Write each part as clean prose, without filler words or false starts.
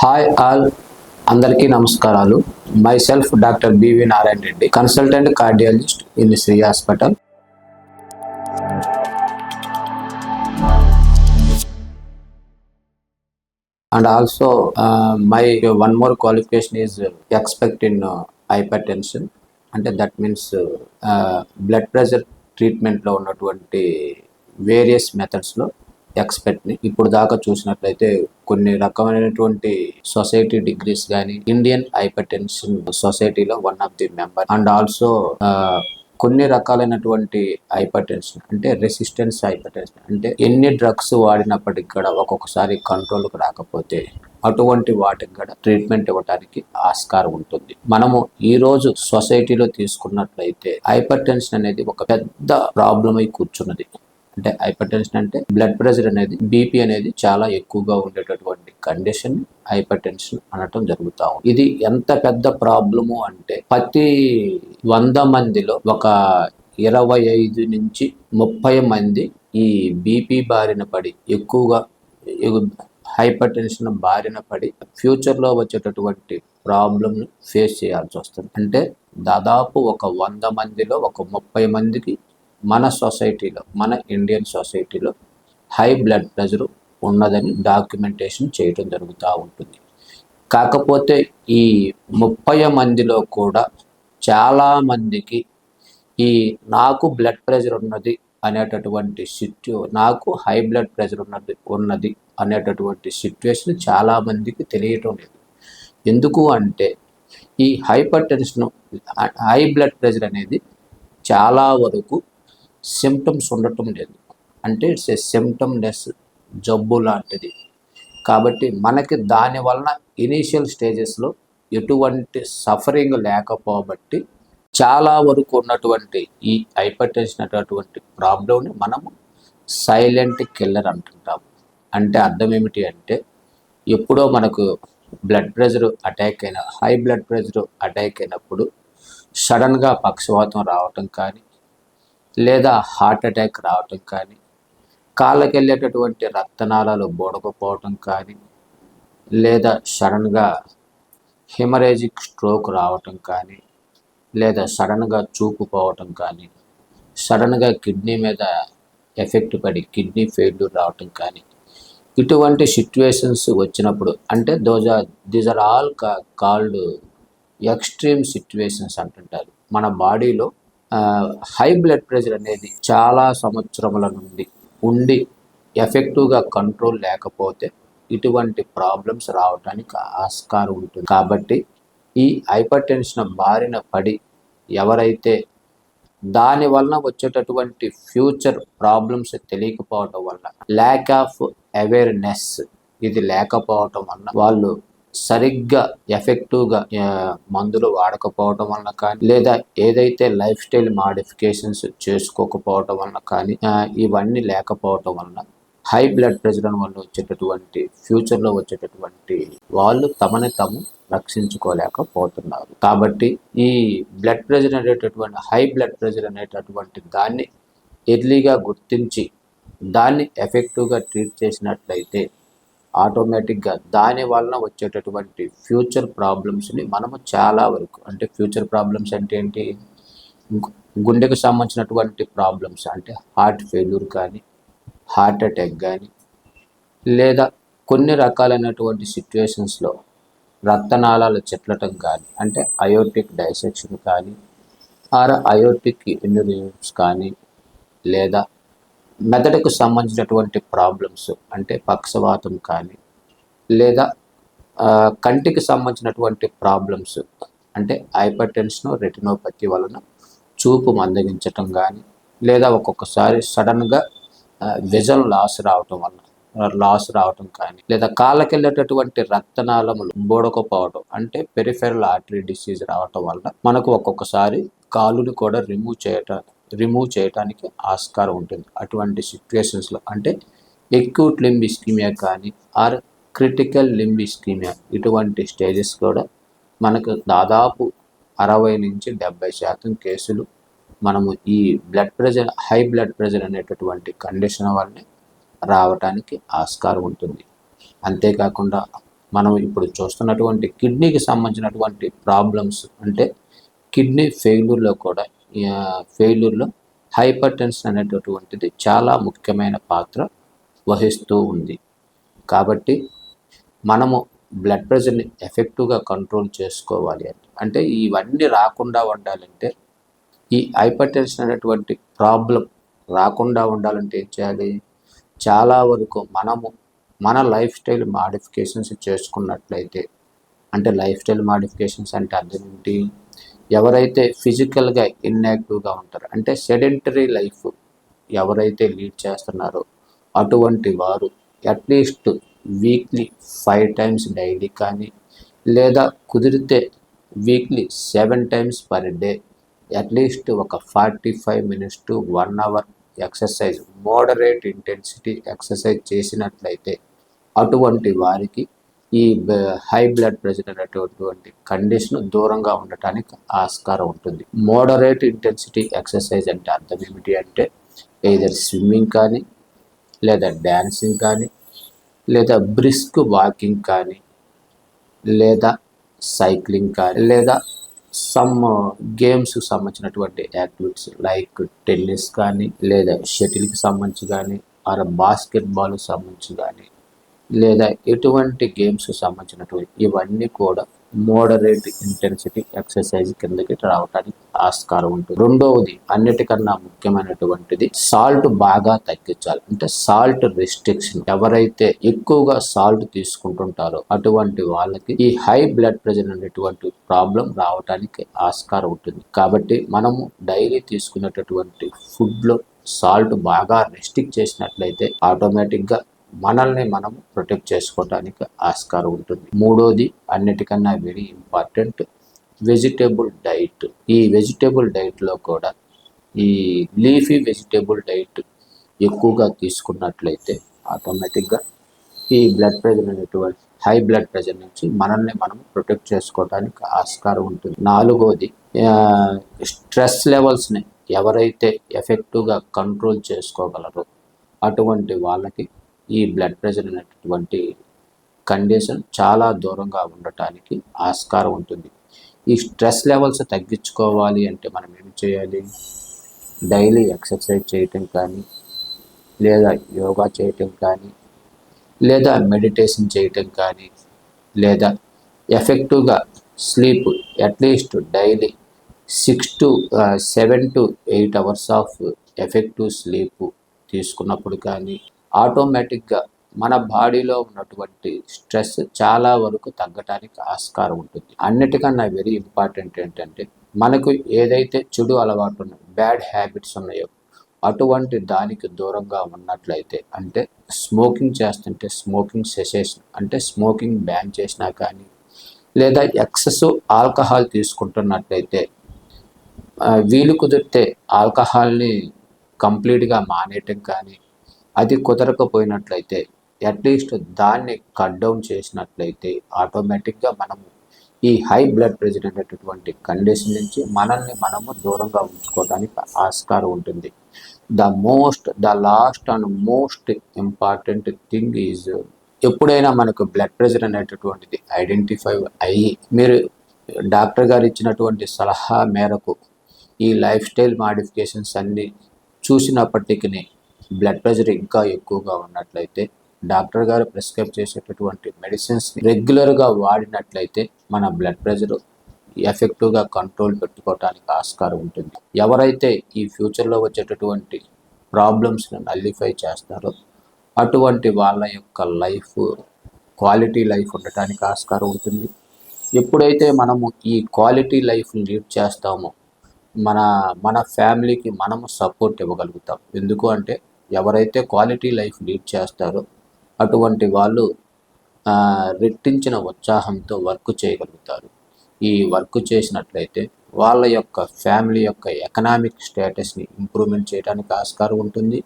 Hi all, అందరికీ నమస్కారాలు. Myself doctor BV Narayana Reddy, consultant cardiologist in Shri hospital. And also my one more qualification is expert in hypertension. అంటే that means blood pressure ట్రీట్మెంట్లో ఉన్నటువంటి various మెథడ్స్లో ఎక్స్పర్ట్ని. ఇప్పుడు దాకా చూసినట్లయితే కొన్ని రకమైనటువంటి సొసైటీ డిగ్రీస్ కానీ, ఇండియన్ హైపర్టెన్షన్ సొసైటీలో one of the member. And also కొన్ని రకాలైనటువంటి హైపర్టెన్షన్ అంటే రెసిస్టెన్స్ హైపర్టెన్షన్ అంటే ఎన్ని డ్రగ్స్ వాడినప్పటికి కూడా ఒక్కొక్కసారి కంట్రోల్కి రాకపోతే అటువంటి వాటికి కూడా ట్రీట్మెంట్ ఇవ్వడానికి ఆస్కారం ఉంటుంది. మనము ఈ రోజు సొసైటీలో తీసుకున్నట్లయితే హైపర్ టెన్షన్ అనేది ఒక పెద్ద ప్రాబ్లం అయి కూర్చున్నది. అంటే హైపర్ టెన్షన్ అంటే బ్లడ్ ప్రెషర్ అనేది, బీపీ అనేది చాలా ఎక్కువగా ఉండేటటువంటి కండిషన్ హైపర్ టెన్షన్ అనటం జరుగుతా ఉంది. ఇది ఎంత పెద్ద ప్రాబ్లము అంటే ప్రతి 100 మందిలో ఒక 25 నుంచి 30 మంది ఈ బీపీ బారిన పడి, ఎక్కువగా హైపర్ టెన్షన్ బారిన పడి ఫ్యూచర్లో వచ్చేటటువంటి ప్రాబ్లమ్ని ఫేస్ చేయాల్సి వస్తుంది. అంటే దాదాపు ఒక 100 మందిలో ఒక 30 మందికి మన సొసైటీలో, మన ఇండియన్ సొసైటీలో హై బ్లడ్ ప్రెషర్ ఉన్నదని డాక్యుమెంటేషన్ చేయడం జరుగుతూ ఉంటుంది. కాకపోతే ఈ 30 మందిలో కూడా చాలామందికి ఈ నాకు బ్లడ్ ప్రెషర్ ఉన్నది అనేటటువంటి నాకు హై బ్లడ్ ప్రెషర్ ఉన్నది అనేటటువంటి సిట్యుయేషన్ చాలామందికి తెలియటం లేదు. ఎందుకు అంటే ఈ hyper tension, high blood pressure అనేది చాలా వరకు సిమ్టమ్స్ ఉండటం లేదు. అంటే ఇట్స్ ఏ సిమ్టమ్ లెస్ జబ్బు లాంటిది. కాబట్టి మనకి దాని వలన ఇనీషియల్ స్టేజెస్లో ఎటువంటి సఫరింగ్ లేకపోబట్టి చాలా వరకు ఉన్నటువంటి ఈ హైపర్ టెన్షన్ అనేటటువంటి ప్రాబ్లంని మనము సైలెంట్ కిల్లర్ అంటుంటాము. అంటే అర్థం ఏమిటి అంటే, ఎప్పుడో మనకు బ్లడ్ ప్రెషర్ అటాక్ అయిన, హై బ్లడ్ ప్రెషర్ అటాక్ అయినప్పుడు సడన్గా పక్షవాతం రావటం కానీ, లేదా హార్ట్ అటాక్ రావటం కానీ, కాళ్ళకి వెళ్ళేటటువంటి రక్తనాళాలు బోడకపోవటం కానీ, లేదా సడన్గా హెమరేజిక్ స్ట్రోక్ రావటం కానీ, లేదా సడన్గా చూపు పోవటం కానీ, సడన్గా కిడ్నీ మీద ఎఫెక్ట్ పడి కిడ్నీ ఫెయిల్యూర్ రావటం కానీ, ఇటువంటి సిట్యువేషన్స్ వచ్చినప్పుడు అంటే these are all called extreme situations అంటుంటారు. మన బాడీలో హై బ్లడ్ ప్రెషర్ అనేది చాలా సంవత్సరముల నుండి ఉండి ఎఫెక్టివ్గా కంట్రోల్ లేకపోతే ఇటువంటి ప్రాబ్లమ్స్ రావడానికి ఆస్కారం ఉంటుంది. కాబట్టి ఈ హైపర్ టెన్షన్ బారిన పడి ఎవరైతే దాని వలన వచ్చేటటువంటి ఫ్యూచర్ ప్రాబ్లమ్స్ తెలియకపోవటం వల్ల, ల్యాక్ ఆఫ్ అవేర్నెస్ ఇది లేకపోవటం వల్ల, వాళ్ళు సరిగ్గా ఎఫెక్టివ్గా మందులు వాడకపోవటం వలన కానీ, లేదా ఏదైతే లైఫ్ స్టైల్ మాడిఫికేషన్స్ చేసుకోకపోవటం వలన కానీ, ఇవన్నీ లేకపోవటం వలన హై బ్లడ్ ప్రెషర్ వల్ల వచ్చేటటువంటి ఫ్యూచర్లో వచ్చేటటువంటి వాళ్ళు తమని తాము రక్షించుకోలేకపోతున్నారు. కాబట్టి ఈ బ్లడ్ ప్రెషర్ అనేటటువంటి, హై బ్లడ్ ప్రెషర్ అనేటటువంటి దాన్ని ఎర్లీగా గుర్తించి దాన్ని ఎఫెక్టివ్గా ట్రీట్ చేసినట్లయితే ఆటోమేటిక్గా దాని వలన వచ్చేటటువంటి ఫ్యూచర్ ప్రాబ్లమ్స్ని మనము చాలా వరకు, అంటే ఫ్యూచర్ ప్రాబ్లమ్స్ అంటే ఏంటి, గుండెకు సంబంధించినటువంటి ప్రాబ్లమ్స్ అంటే హార్ట్ ఫెయిల్యూర్ కానీ, హార్ట్ అటాక్ కానీ, లేదా కొన్ని రకాలైనటువంటి సిట్యుయేషన్స్లో రక్తనాళాలు చెట్లటం కానీ, అంటే అయోర్టిక్ డైసెక్షన్ కానీ, అయోర్టిక్ ఎన్యూరిజమ్స్ కానీ, లేదా మెదడుకు సంబంధించినటువంటి ప్రాబ్లమ్స్ అంటే పక్షవాతం కానీ, లేదా కంటికి సంబంధించినటువంటి ప్రాబ్లమ్స్ అంటే హైపర్ టెన్షన్, రెటినోపతి వలన చూపు మందగించటం కానీ, లేదా ఒక్కొక్కసారి సడన్గా విజన్ లాస్ రావటం కానీ, లేదా కాళ్ళకి వెళ్ళేటటువంటి రక్తనాళములు బోడకపోవడం అంటే పెరిఫెరల్ ఆర్టరీ డిసీజ్ రావటం వల్ల మనకు ఒక్కొక్కసారి కాలుని కూడా రిమూవ్ చేయడానికి ఆస్కారం ఉంటుంది. అటువంటి సిట్యుయేషన్స్లో అంటే ఎక్యూట్ లింబ్ ఇస్కీమియా కానీ, ఆర్ క్రిటికల్ లింబ్ ఇస్కీమియా, ఇటువంటి స్టేజెస్ కూడా మనకు దాదాపు 60 నుంచి 70% కేసులు మనము ఈ blood pressure, high blood pressure అనేటటువంటి కండిషన్ వల్లనే రావడానికి ఆస్కారం ఉంటుంది. అంతేకాకుండా మనం ఇప్పుడు చూస్తున్నటువంటి కిడ్నీకి సంబంధించినటువంటి ప్రాబ్లమ్స్ అంటే కిడ్నీ ఫెయిల్యూర్లో కూడా ఫెయిల్యూర్లో హైపర్ టెన్షన్ అనేటటువంటిది చాలా ముఖ్యమైన పాత్ర వహిస్తూ ఉంది. కాబట్టి మనము బ్లడ్ ప్రెషర్ని ఎఫెక్టివ్గా కంట్రోల్ చేసుకోవాలి అంటే ఇవన్నీ రాకుండా ఉండాలంటే ఈ హైపర్ టెన్షన్ అనేటువంటి ప్రాబ్లం రాకుండా ఉండాలంటే ఏం చేయాలి? చాలా వరకు మనము మన లైఫ్ స్టైల్ మాడిఫికేషన్స్ చేసుకున్నట్లయితే, అంటే లైఫ్ స్టైల్ మాడిఫికేషన్స్ అంటే అర్థం ఏంటి? ఎవరైతే ఫిజికల్గా ఇన్యాక్టివ్గా ఉంటారో అంటే సెడెంటరీ లైఫ్ ఎవరైతే లీడ్ చేస్తున్నారో అటువంటి వారు అట్లీస్ట్ వీక్లీ 5 టైమ్స్ డైలీ కానీ లేదా కుదిరితే weekly 7 times per day at least ఒక 45 minutes to 1 hour exercise, moderate intensity exercise చేసినట్లయితే అటువంటి వారికి ఈ హై బ్లడ్ ప్రెషర్ అనేటటువంటి కండిషన్ దూరంగా ఉండటానికి ఆస్కారం ఉంటుంది. మోడరేట్ ఇంటెన్సిటీ ఎక్సర్సైజ్ అంటే అర్థం ఏమిటి అంటే ఎయిదర్ స్విమ్మింగ్ కానీ లేదా డ్యాన్సింగ్ కానీ లేదా బ్రిస్క్ వాకింగ్ కానీ లేదా సైక్లింగ్ కానీ లేదా సమ్ గేమ్స్కి సంబంధించినటువంటి యాక్టివిటీస్ లైక్ టెన్నిస్ కానీ లేదా షటిల్కి సంబంధించి కానీ ఆర్ బాస్కెట్బాల్కి సంబంధించి కానీ లేదా ఎటువంటి గేమ్స్కి సంబంధించినటువంటి ఇవన్నీ కూడా మోడరేట్ ఇంటెన్సిటీ ఎక్సర్సైజ్ కిందకి రావడానికి ఆస్కారం ఉంటుంది. రెండవది అన్నిటికన్నా ముఖ్యమైనటువంటిది సాల్ట్ బాగా తగ్గించాలి. అంటే సాల్ట్ రెస్ట్రిక్షన్. ఎవరైతే ఎక్కువగా సాల్ట్ తీసుకుంటుంటారో అటువంటి వాళ్ళకి ఈ హై బ్లడ్ ప్రెషర్ అనేటువంటి ప్రాబ్లం రావడానికి ఆస్కారం ఉంటుంది. కాబట్టి మనము డైలీ తీసుకునేటటువంటి ఫుడ్లో సాల్ట్ బాగా రెస్ట్రిక్ట్ చేసినట్లయితే ఆటోమేటిక్గా మనల్ని మనము ప్రొటెక్ట్ చేసుకోవడానికి ఆస్కారం ఉంటుంది. మూడోది అన్నిటికన్నా వెరీ ఇంపార్టెంట్ వెజిటేబుల్ డైట్. ఈ వెజిటేబుల్ డైట్లో కూడా ఈ లీఫీ వెజిటేబుల్ డైట్ ఎక్కువగా తీసుకున్నట్లయితే ఆటోమేటిక్గా ఈ బ్లడ్ ప్రెషర్ అనేటువంటి హై బ్లడ్ ప్రెషర్ నుంచి మనల్ని మనం ప్రొటెక్ట్ చేసుకోవడానికి ఆస్కారం ఉంటుంది. నాలుగోది స్ట్రెస్ లెవెల్స్ని ఎవరైతే ఎఫెక్టివ్గా కంట్రోల్ చేసుకోగలరో అటువంటి వాళ్ళకి ఈ బ్లడ్ ప్రెషర్ అనేటటువంటి కండిషన్ చాలా దూరంగా ఉండటానికి ఆస్కారం ఉంటుంది. ఈ స్ట్రెస్ లెవెల్స్ తగ్గించుకోవాలి అంటే మనం ఏం చేయాలి? డైలీ ఎక్సర్సైజ్ చేయటం కానీ లేదా యోగా చేయటం కానీ లేదా మెడిటేషన్ చేయటం కానీ లేదా ఎఫెక్టివ్గా sleep at least daily 7 to 8 hours of effective sleep తీసుకున్నప్పుడు కానీ ఆటోమేటిక్గా మన బాడీలో ఉన్నటువంటి స్ట్రెస్ చాలా వరకు తగ్గటానికి ఆస్కారం ఉంటుంది. అన్నిటికన్నా వెరీ ఇంపార్టెంట్ ఏంటంటే మనకు ఏదైతే చెడు అలవాటు ఉన్నాయో బ్యాడ్ హ్యాబిట్స్ ఉన్నాయో అటువంటి దానికి దూరంగా ఉన్నట్లయితే అంటే స్మోకింగ్ చేస్తుంటే స్మోకింగ్ సెసేషన్ అంటే స్మోకింగ్ బ్యాన్ చేసినా కానీ లేదా ఎక్సెస్ ఆల్కహాల్ తీసుకుంటున్నట్లయితే వీలు కుదిరితే ఆల్కహాల్ని కంప్లీట్గా మానేయటం కానీ అది కుదరకపోయినట్లయితే అట్లీస్ట్ దాన్ని కట్ డౌన్ చేసినట్లయితే ఆటోమేటిక్గా మనము ఈ హై బ్లడ్ ప్రెషర్ అనేటటువంటి కండిషన్ నుంచి మనల్ని మనము దూరంగా ఉంచుకోవడానికి ఆస్కారం ఉంటుంది. The last and most important thing is ఎప్పుడైనా మనకు బ్లడ్ ప్రెషర్ అనేటటువంటిది ఐడెంటిఫై అయ్యి మీరు డాక్టర్ గారు ఇచ్చినటువంటి సలహా మేరకు ఈ లైఫ్ స్టైల్ మాడిఫికేషన్స్ అన్నీ చూసినప్పటికీ బ్లడ్ ప్రెషర్ ఇంకా ఎక్కువగా ఉన్నట్లయితే డాక్టర్ గారు ప్రిస్క్రైబ్ చేసేటటువంటి మెడిసిన్స్ రెగ్యులర్గా వాడినట్లయితే మన బ్లడ్ ప్రెషర్ ఎఫెక్టివ్గా కంట్రోల్ పెట్టుకోవడానికి ఆస్కారం ఉంటుంది. ఎవరైతే ఈ ఫ్యూచర్లో వచ్చేటటువంటి ప్రాబ్లమ్స్ని నల్లిఫై చేస్తారో అటువంటి వాళ్ళ యొక్క లైఫ్ క్వాలిటీ లైఫ్ ఉండటానికి ఆస్కారం ఉంటుంది. ఎప్పుడైతే మనము ఈ క్వాలిటీ లైఫ్ లీడ్ చేస్తామో మన ఫ్యామిలీకి మనము సపోర్ట్ ఇవ్వగలుగుతాం. ఎందుకు అంటే ఎవరైతే క్వాలిటీ లైఫ్ లీడ్ చేస్తారో అటువంటి వాళ్ళు రెట్టించిన ఉత్సాహంతో వర్క్ చేయగలుగుతారు. ఈ వర్క్ చేసినట్లయితే వాళ్ళ యొక్క ఫ్యామిలీ యొక్క ఎకనామిక్ స్టేటస్ని ఇంప్రూవ్మెంట్ చేయడానికి ఆస్కారం ఉంటుంది.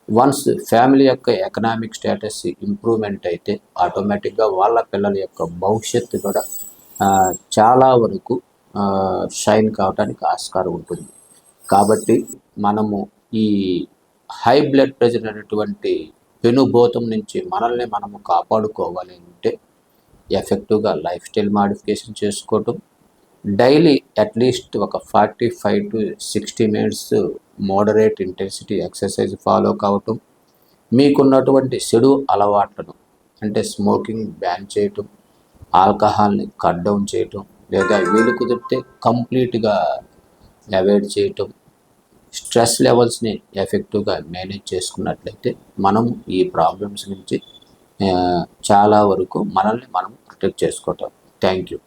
వన్స్ ఫ్యామిలీ యొక్క ఎకనామిక్ స్టేటస్ ఇంప్రూవ్మెంట్ అయితే ఆటోమేటిక్గా వాళ్ళ పిల్లల యొక్క భవిష్యత్తు కూడా చాలా వరకు షైన్ కావడానికి ఆస్కారం ఉంటుంది. కాబట్టి మనము ఈ హై బ్లడ్ ప్రెషర్ అనేటువంటి పెనుభూతం నుంచి మనల్ని మనము కాపాడుకోవాలి అంటే ఎఫెక్టివ్గా లైఫ్ స్టైల్ మాడిఫికేషన్ చేసుకోవటం, డైలీ అట్లీస్ట్ ఒక 45 to 60 minutes moderate intensity exercise follow కావటం, మీకున్నటువంటి చెడు అలవాట్లను అంటే స్మోకింగ్ బ్యాన్ చేయటం, ఆల్కహాల్ని కట్ డౌన్ చేయటం, లేదా వీలు కుదిరితే కంప్లీట్గా అవాయిడ్ చేయటం, స్ట్రెస్ లెవెల్స్ని ఎఫెక్టివ్గా మేనేజ్ చేసుకున్నట్లయితే మనం ఈ ప్రాబ్లమ్స్ నుంచి చాలా వరకు మనల్ని మనం ప్రొటెక్ట్ చేసుకోవటం. Thank you.